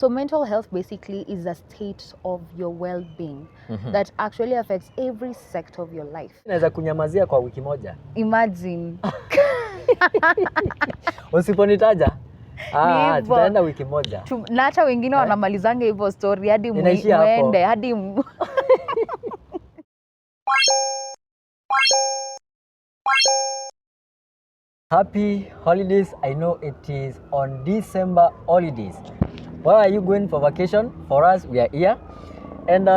So mental health basically is a state of your well-being that actually affects every sector of your life. Naweza kunyamazia kwa wiki moja. Imagine. Usiponitaja. Tutaenda wiki moja. Na hata wengine wanamalizanga hivyo story hadi muende hadi Happy holidays. I know it is on December holidays. Where are you going for vacation? For us, we are here. And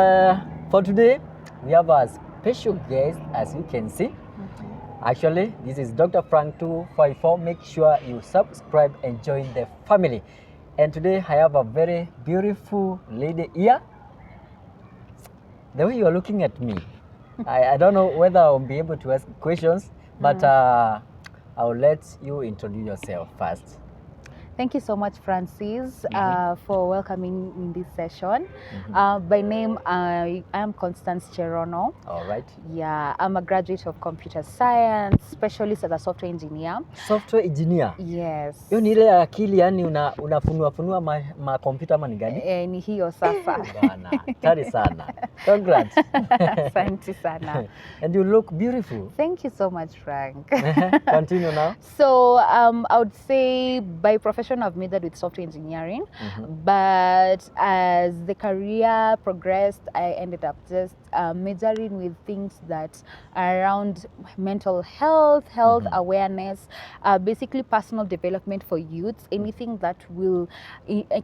for today, we have a special guest, as you can see. Actually, this is Dr. Frank 254. Make sure you subscribe and join the family. And today, I have a very beautiful lady here. The way you are looking at me, I don't know whether I'll be able to ask questions, but I'll let you introduce yourself first. Thank you so much, Francis, for welcoming in this session. By name, I am Constance Cherono. All right. Yeah, I'm a graduate of computer science, specialist as a software engineer. Software engineer? Yes. Hiyo ni ile akili yani unafunua ma computer ama ni gani? Ni hiyo sasa. Bana, tari sana. Congrats. Asante sana. And you look beautiful. Thank you so much, Frank. Continue now. So I would say by profession I've majored with software engineering, but as the career progressed, I ended up just majoring with things that are around mental health, awareness, basically personal development for youths, anything that will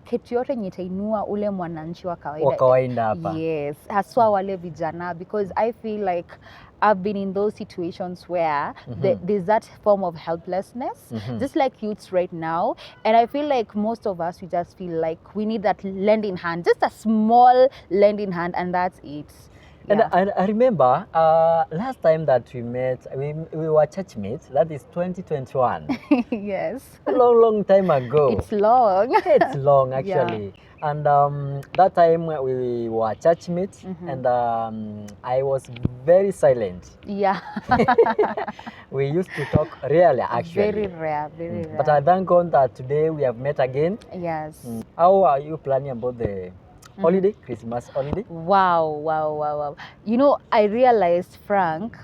kitu yote yenye itainua ule mwananchi wa kawaida hapa. Yes, haswa wale vijana, because I feel like I've been in those situations where there's that form of helplessness, just like youths right now. And I feel like most of us, we just feel like we need that lending hand, just a small lending hand, and that's it. Yeah. And I remember last time that we met, we were church mates. That is 2021. Yes. A long time ago. It's long. It's long, actually. Yeah. And that time we were church mates, and I was very silent. Yeah. We used to talk rarely, actually. Very rare, very rare. But I thank God that today we have met again. Yes. How are you planning about the holiday, Christmas holiday? Wow. You know, I realized, Frank,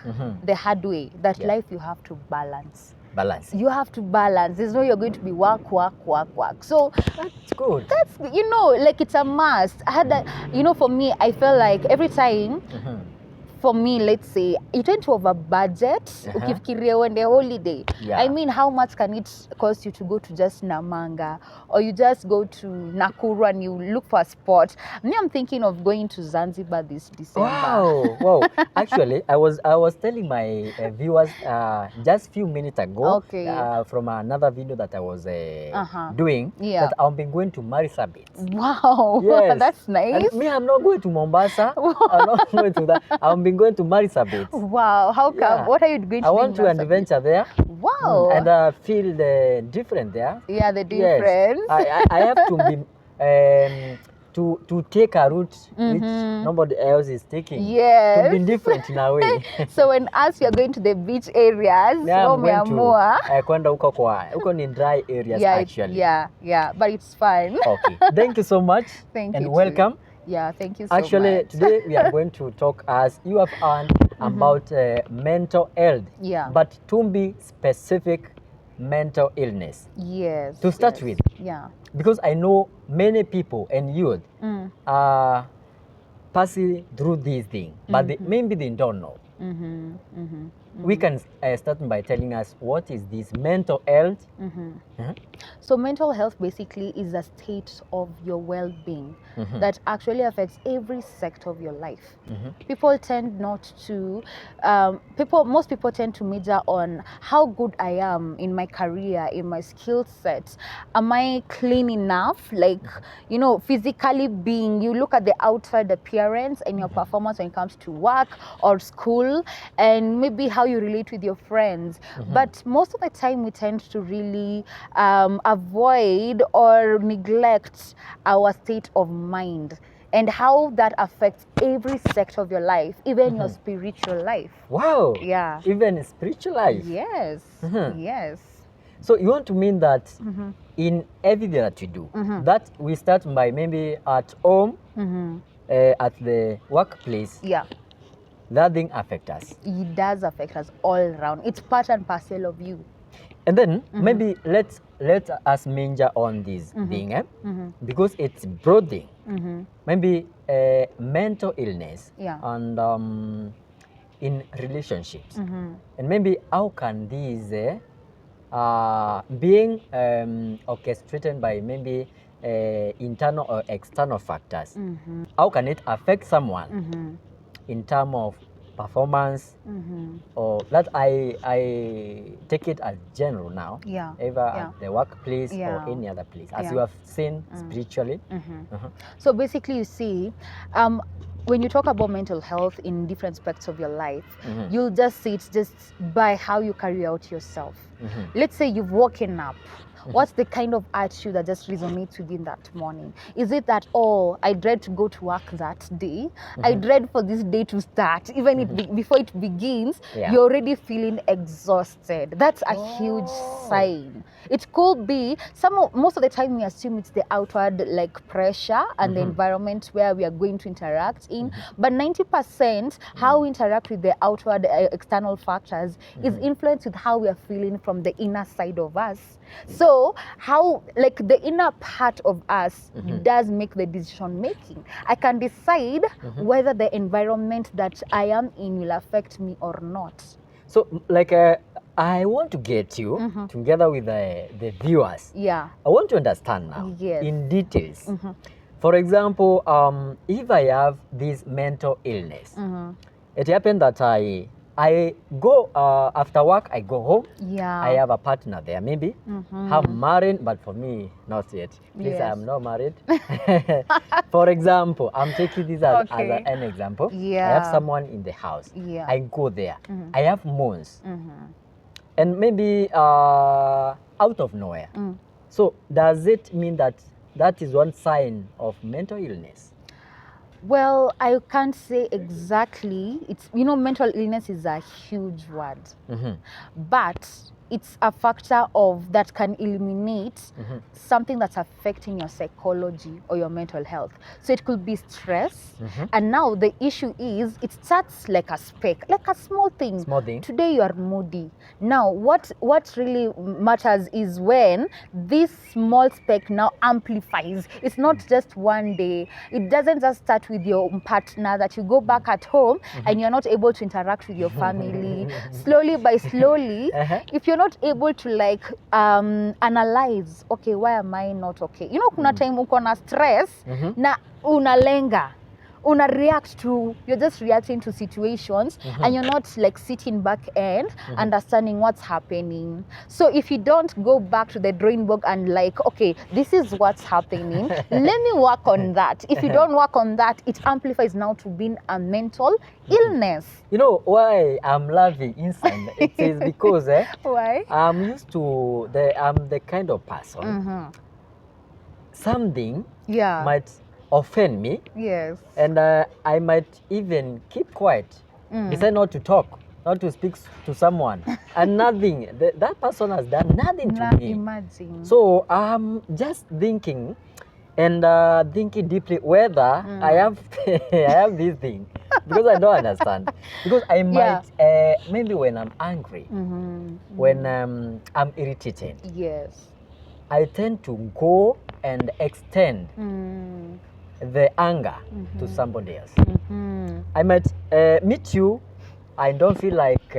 the hard way, that life you have to balance. You have to balance. There's no you're going to be work. So that's good. That's, you know, like it's a must. I had that, you know, for me, I felt like every time, for me, let's say, you tend to over budget, ukifikiria when the holiday. Yeah. I mean, how much can it cost you to go to just Namanga, or you just go to Nakuru and you look for a spot? Me, I'm thinking of going to Zanzibar this December. Wow. Actually, I was telling my viewers just a few minutes ago, from another video that I was doing, that I've been going to Marsabit. Wow. Yes. That's nice. And me, I'm not going to Mombasa. I'm not going to that. I've been going to Marsabit. Wow. How come? Yeah. What are you going to do? I want to adventure there. Wow. And feel the different there. Yeah, the difference. Yes. I have to be to take a route which nobody else is taking. Yes. To be different in a way. So when us we are going to the beach areas, kwenda huko ni dry areas, actually. Yeah, but it's fun. Okay. Thank you so much. Thank you. And welcome. Too. Yeah, thank you so much. Actually, today we are going to talk, as you have heard, about mental health. Yeah. But to be specific, mental illness. Yes. To start with. Yeah. Because I know many people and youth are passing through these things, but maybe they don't know. We can start by telling us what is this mental health. So mental health basically is a state of your well-being that actually affects every sector of your life. People tend not to, most people tend to major on how good I am in my career, in my skill set. Am I clean enough? Like, you know, physically being, you look at the outside appearance and your performance when it comes to work or school, and maybe how you relate with your friends. But most of the time we tend to really avoid or neglect our state of mind and how that affects every sector of your life, even your spiritual life. Wow. Yeah. Even spiritual life. Yes. Yes. So you want to mean that in everything that you do, that we start by maybe at home, at the workplace, Yeah, that thing affect us. it does affect us all around. It's part and parcel of you. And then maybe let us major on this thing, because it's broad thing. Maybe mental illness Yeah. and in relationships, and maybe how can these being orchestrated by maybe internal or external factors, how can it affect someone in terms of performance, or that I take it as general now, Yeah. either Yeah. at the workplace Yeah. or any other place, as Yeah. you have seen spiritually. So basically, you see, when you talk about mental health in different aspects of your life, you'll just see it just by how you carry out yourself. Let's say you've woken up. What's the kind of attitude that just resonates within that morning? Is it that, oh, I dread to go to work that day? I dread for this day to start. Even before it begins, Yeah. you're already feeling exhausted. That's a huge sign. It could be most of the time we assume it's the outward like pressure and the environment where we are going to interact in, but 90% how we interact with the outward external factors is influenced with how we are feeling from the inner side of us. So how like the inner part of us does make the decision making. I can decide whether the environment that I am in will affect me or not. So like I want to get you together with the viewers. Yeah. I want to understand now Yes. in details. For example, if I have this mental illness, it happened that I go after work, I go home. Yeah. I have a partner there, maybe. I'm married, but for me, not yet. Please, Yes. I am not married. For example, I'm taking this as Okay. an example. I Yeah. have someone in the house. Yeah. I go there. I have moans. And maybe out of nowhere. So does it mean that that is one sign of mental illness? Well, I can't say exactly. It's, you know, mental illness is a huge word, but it's a factor of that can eliminate something that's affecting your psychology or your mental health. So it could be stress, and now the issue is it starts like a speck, like a small thing. Small thing. Today you are moody. Now what really matters is when this small speck now amplifies. It's not just one day. It doesn't just start with your partner that you go back at home and you're not able to interact with your family. Slowly by slowly, if you're not able to like analyze, okay, why am I not okay? You know, kuna time uko na stress na unalenga. You're just reacting to situations and you're not like sitting back and understanding what's happening. So if you don't go back to the drawing board and like, okay, this is what's happening, let me work on that. If you don't work on that, it amplifies now to being a mental illness. You know why I'm laughing inside? It is because Why? I'm used to I'm the kind of person, something Yeah. might offend me, Yes. and I might even keep quiet, decide not to talk, not to speak to someone, and nothing. That person has done nothing to me. Imagine. So I'm just thinking and thinking deeply whether I have I have this thing, because I don't understand. Because I might maybe when I'm angry, when I'm irritated, Yes. I tend to go and extend the anger to somebody else. I might meet you, I don't feel like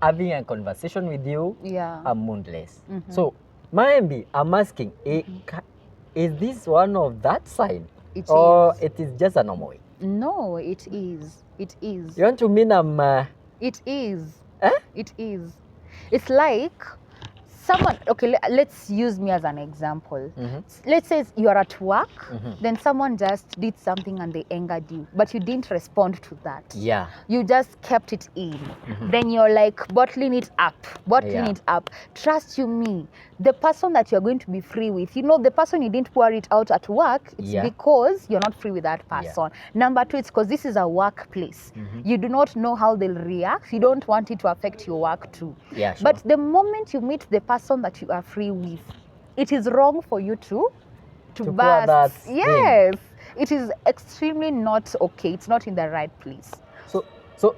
having a conversation with you. Yeah. I'm moodless. So maybe I'm asking, is this one of that sign, It or is. it is just a normal way? No, it is. It is. You want to mean I'm It is. Eh? It is. It's like someone, okay, let's use me as an example. Let's say you're at work, then someone just did something and they angered you, but you didn't respond to that. Yeah. You just kept it in. Then you're like bottling it up. Trust you me, the person that you're going to be free with, the person you didn't pour it out at work, it's because you're not free with that person. Number two, it's because this is a workplace. You do not know how they'll react. You don't want it to affect your work too. Yeah, sure. But the moment you meet the person that you are free with, it is wrong for you to burst. Yes. It is extremely not okay. It's not in the right place. So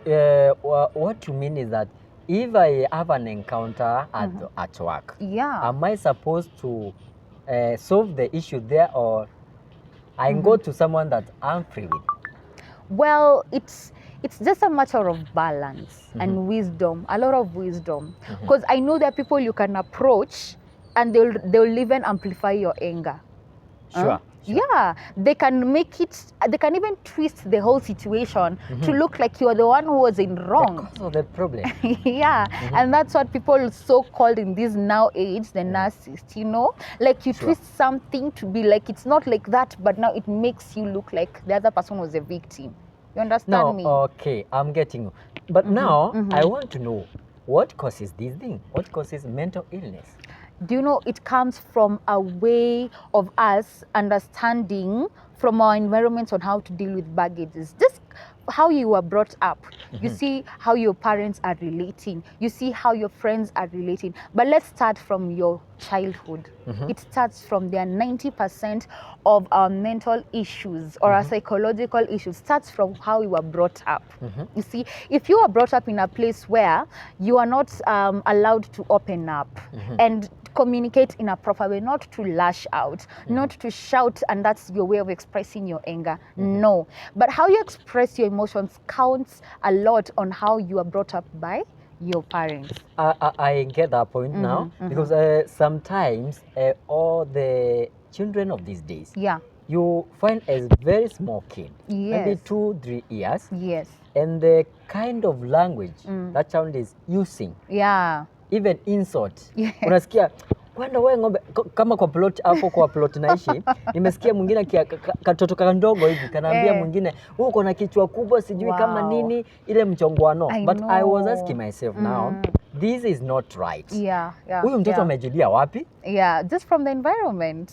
what you mean is that if I have an encounter at work, am I supposed to solve the issue there, or I go to someone that I'm free with? Well, it's just a matter of balance and wisdom, a lot of wisdom. Because I know there are people you can approach and they'll even amplify your anger. Sure. Yeah, they can even twist the whole situation to look like you're the one who was in wrong. The cause of the problem. And that's what people so-called in this now age, the narcissist, like you twist something to be like, it's not like that, but now it makes you look like the other person was a victim. You understand me? Okay, I'm getting you. But now, I want to know, what causes this thing? What causes mental illness? Do you know it comes from a way of us understanding from our environments on how to deal with baggages? Just how you were brought up. You see how your parents are relating. You see how your friends are relating. But let's start from your childhood. It starts from there. 90% of our mental issues or our psychological issues starts from how you were brought up. You see, if you are brought up in a place where you are not allowed to open up and communicate in a proper way, not to lash out, not to shout, and that's your way of expressing your anger. No. But how you express your emotions counts a lot on how you are brought up by your parents. I get that point now, because sometimes all the children of these days, you find a very small kid, maybe 2-3 years, and the kind of language that child is using, even insult. Unasikia kwenda wewe ng'ombe, kama kwa plot hapo, kwa plot naishi, nimesikia mwingine katoto kandogo hivi kanaambia mwingine, wewe uko na kichwa kubwa, sijui kama nini, ile mchongwano. But I was asking myself now, this is not right. Huyu mtoto amejulia wapi? Just from the environment.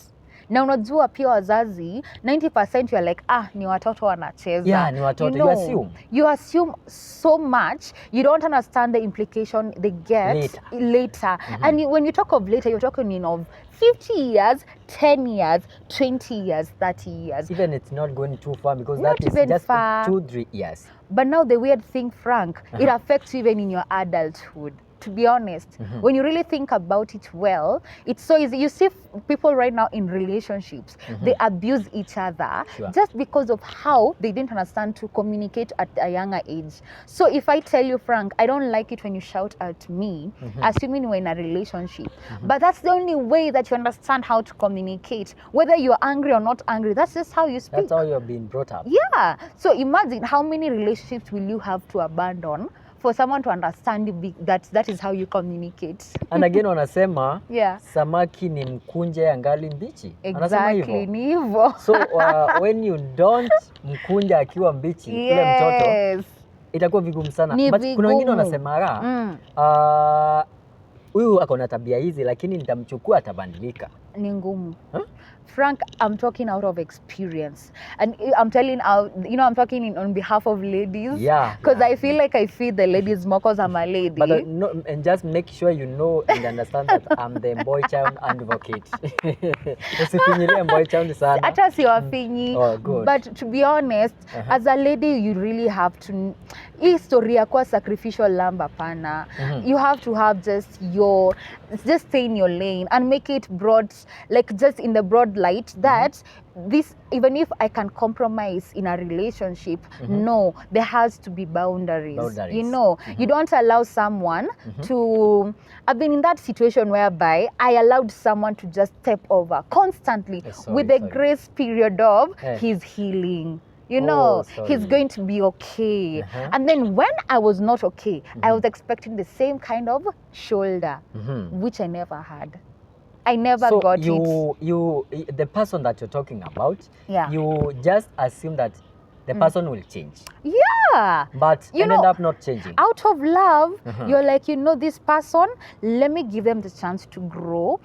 Na unajua pia wazazi 90% you're like, ni watoto wanacheza. Ni watoto, you assume so much, you don't understand the implication they get later. And when you talk of later, you're talking of 50 years, 10 years, 20 years, 30 years. Even it's not going too far, because that is just 2-3 years. But now the weird thing, Frank, it affects you even in your adulthood. To be honest, when you really think about it well, it's so easy. You see people right now in relationships, they abuse each other just because of how they didn't understand to communicate at a younger age. So if I tell you, Frank, I don't like it when you shout at me, assuming we're in a relationship, but that's the only way that you understand how to communicate. Whether you're angry or not angry, that's just how you speak. That's how you're being brought up. So imagine how many relationships will you have to abandon for someone to understand that is how you communicate. And again wanasema samaki ni mkunje angali mbichi. Exactly, ni hivyo. So when you don't mkunja akiwa mbichi, ule mtoto itakuwa vigumu sana. But kuna wengine wanasema huyu ako na tabia hizi, lakini nitamchukua atabadilika. Ni ngumu. Frank, I'm talking out of experience, and I'm telling I'm talking on behalf of ladies. Because I feel like I feed the ladies more because I'm a lady. But no, and just make sure you know and understand that I'm the boy child advocate. Usifinyilie boy child sana. Hata siwafinyi. Good. But to be honest, as a lady, you really have to. Hii story ya kuwa sacrificial lamb hapana. You have to have just stay in your lane and make it broad, like just in the broad light that this, even if I can compromise in a relationship, no, there has to be boundaries. You don't allow someone to. I've been in that situation whereby I allowed someone to just step over constantly with the grace period of his healing. He's going to be okay. And then when I was not okay, I was expecting the same kind of shoulder, which I never had. I never got it. The person that you're talking about, you just assume that the person will change. Yeah. But You ended know, up not changing. out of love, Uh-huh. you're like, this person, let me give them the chance to grow.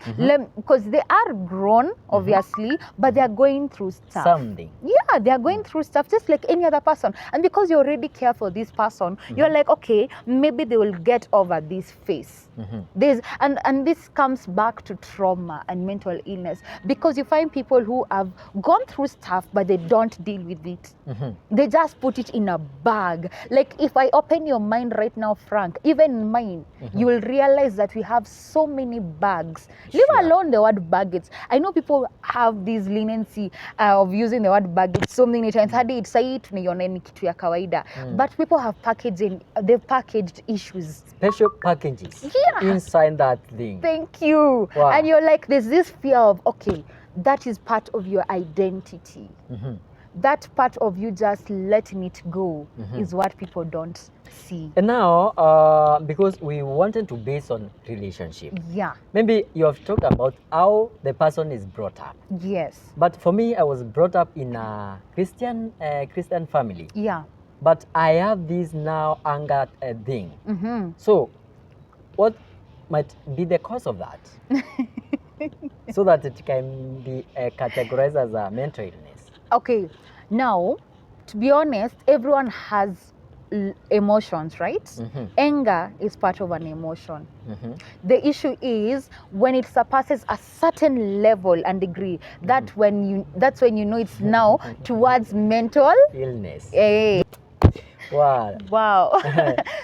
Because they are grown, obviously, but they are going through stuff. Something. Yeah, they are going through stuff just like any other person. And because you already care for this person, you're like, okay, maybe they will get over this phase. And this comes back to trauma and mental illness, because you find people who have gone through stuff, but they don't deal with it. They just put it in a bag. Like, if I open your mind right now, Frank, even mine, you will realize that we have so many bags. Leave Sure. alone the word baggage. I know people have this leniency of using the word baggage so many times. Hadi sai tunaiona ni kitu ya kawaida. But people have they've packaged issues. Special packages Yeah. inside that thing. Thank you. Wow. And you're like, there's this fear of, okay, that is part of your identity. That part of you just letting it go is what people don't see. And now, because we wanted to base on relationship, Yeah. maybe you have talked about how the person is brought up. Yes. But for me, I was brought up in a Christian family. Yeah. But I have this now anger thing. So, what might be the cause of that? So that it can be categorized as a mental illness. Okay. Now, to be honest, everyone has emotions, right? Anger is part of an emotion. The issue is when it surpasses a certain level and degree, that's when you know it's now towards mental Illness. Wow. Wow.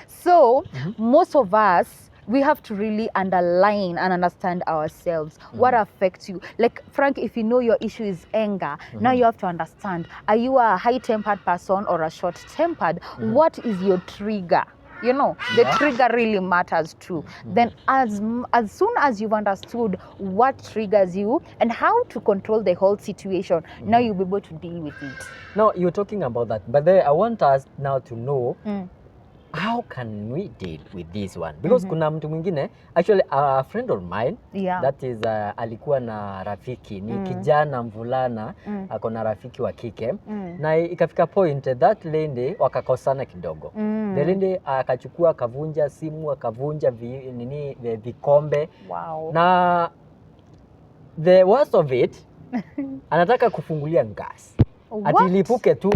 So most of us, we have to really underline and understand ourselves. What affects you? Like, Frank, if you know your issue is anger, now you have to understand, are you a high-tempered person or a short-tempered? What is your trigger? The trigger really matters too. Then as soon as you've understood what triggers you and how to control the whole situation, now you'll be able to deal with it. Now, you're talking about that, but then I want us now to know how can we deal with this one? Because kuna mtu mwingine, actually a friend of mine, that is alikuwa na rafiki, ni kijana mvulana, ako na rafiki wa kike, na ikafika point that lady wakakosana kidogo. The lady akachukua akavunja simu, akavunja vikombe. Wow. Na the worst of it, anataka kufungulia gas. Ati ilipuke tu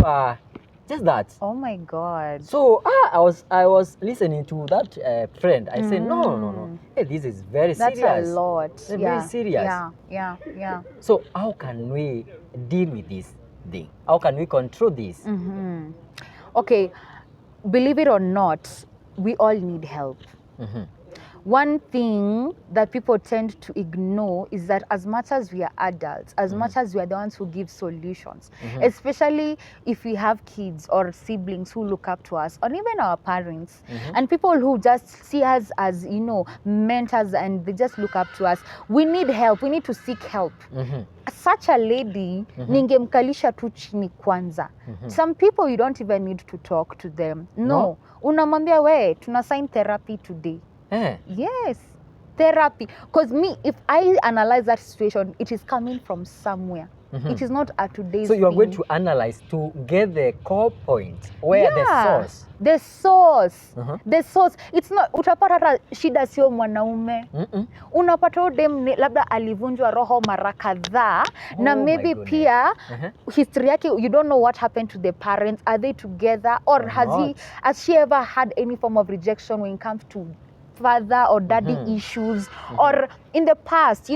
just that. Oh my God. So I was listening to that friend. I said, no. Hey, this is very serious. That's a lot. Very serious. Yeah. So how can we deal with this thing? How can we control this? Okay, believe it or not, we all need help. One thing that people tend to ignore is that as much as we are adults, as much as we are the ones who give solutions, especially if we have kids or siblings who look up to us, or even our parents, and people who just see us as, mentors, and they just look up to us, we need help. We need to seek help. Such a lady, ningemkalisha tu chini kwanza. Some people, you don't even need to talk to them. No. Unamwambia, we, tuna sign therapy today. Yes, therapy. Because if I analyze that situation, it is coming from somewhere. It is not a today's So you are thing. going to analyze to get the core point, where the source. The source. The source. It's not, utapata hata shida sio mwanaume. Unapata udem labda alivunjwa roho mara kadhaa, na maybe pia history yake, you don't know what happened to the parents. Are they together, or has she ever had any form of rejection when it comes to father or daddy issues? Or in the past,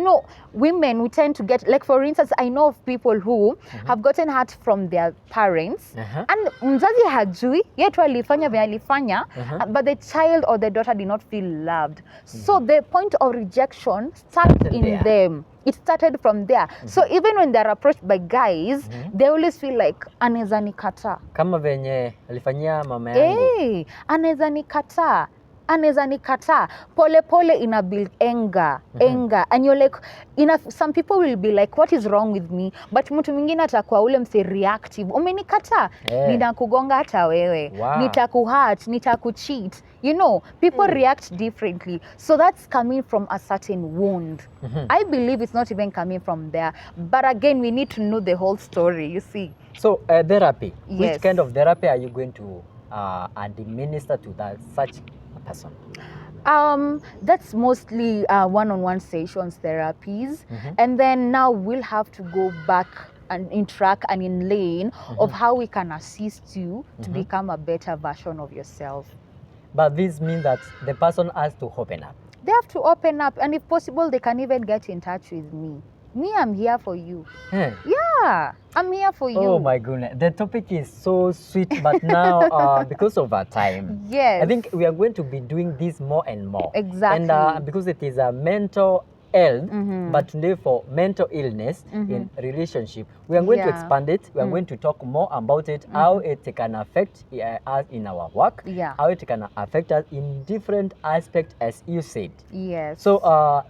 women, we tend to get, like, for instance, I know of people who have gotten hurt from their parents, and mzazi hajui, yet alifanya vile alifanya, but the child or the daughter did not feel loved. So the point of rejection started in them. It started from there. So even when they're approached by guys, they always feel like, anaweza nikataa. Kama venye alifanyia mama yangu. Anaweza nikataa. Pole ina build anger, and you're like, some people will be like, what is wrong with me? But mtu mwingine atakuwa ule mse reactive, umenikataa, ninakugonga hata wewe, nitakuhurt, nitakucheat. People react differently. So that's coming from a certain wound. I believe it's not even coming from there. But again, we need to know the whole story, you see. So therapy. Yes. Which kind of therapy are you going to administer to such a person? That's mostly one-on-one sessions therapies, Mhm. and then now we'll have to go back and in track and in lane of how we can assist you to become a better version of yourself. But this means that the person has to open up. They have to open up, and if possible, they can even get in touch with me. I'm here for you. Hmm. Yeah, I'm here for you. Oh my goodness, the topic is so sweet, but now because of our time, Yes. I think we are going to be doing this more and more. Exactly. And because it is a mental health, Mhm. but today for mental illness in relationship, we are going to Yeah. expand it. We are going to talk more about it, how it can affect us in our work, Yeah. how it can affect us in different aspects, as you said. Yes. So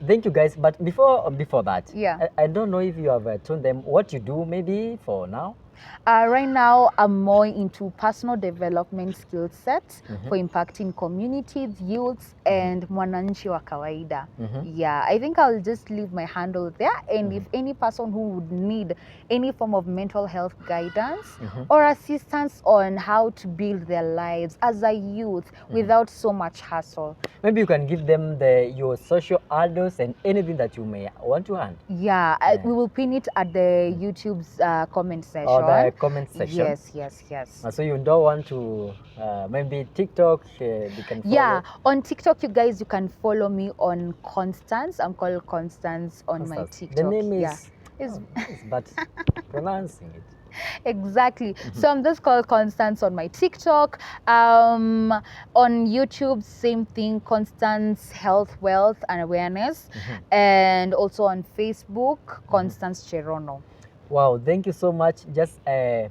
thank you guys. But before that, Yeah. I don't know if you have told them what you do maybe for now. Right now, I'm more into personal development skill sets for impacting communities, youths, and mwananchi wa kawaida. Yeah, I think I'll just leave my handle there. And if any person who would need any form of mental health guidance or assistance on how to build their lives as a youth without so much hassle. Maybe you can give them your social handles and anything that you may want to hand. Yeah, we will pin it at the YouTube's comment section. Or the comment section. Yes, yes, yes. So you don't want to maybe TikTok, you can follow. Yeah, on TikTok, you guys, you can follow me on Constance. I'm called Constance on my Constance. TikTok. The name is, yeah. Is nice, but pronouncing it. Exactly. So I'm just called Constance on my TikTok. On YouTube, same thing, Constance Health, Wealth and Awareness. And also on Facebook, Constance Cherono. Wow, thank you so much. Just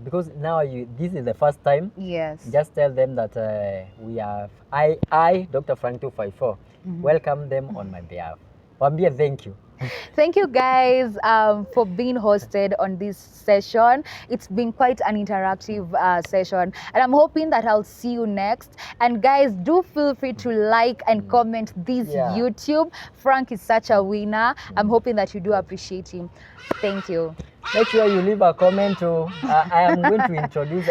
because now this is the first time. Yes. Just tell them that we have I Dr. Frank 254 welcome them on my behalf. Wambia, thank you. Thank you guys for being hosted on this session. It's been quite an interactive session, and I'm hoping that I'll see you next. And guys, do feel free to like and comment this YouTube. Frank is such a winner. I'm hoping that you do appreciate him. Thank you. Make sure you leave a comment. I am going to introduce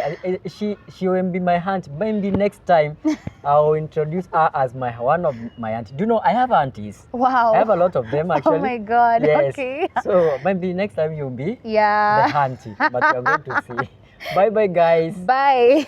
she will be my aunt. Maybe next time I'll introduce her as one of my aunties. Do you know I have aunties? Wow. I have a lot of them actually. Oh my God. Yes. Okay. So maybe next time you'll be the auntie. But you're going to see. Bye bye guys. Bye.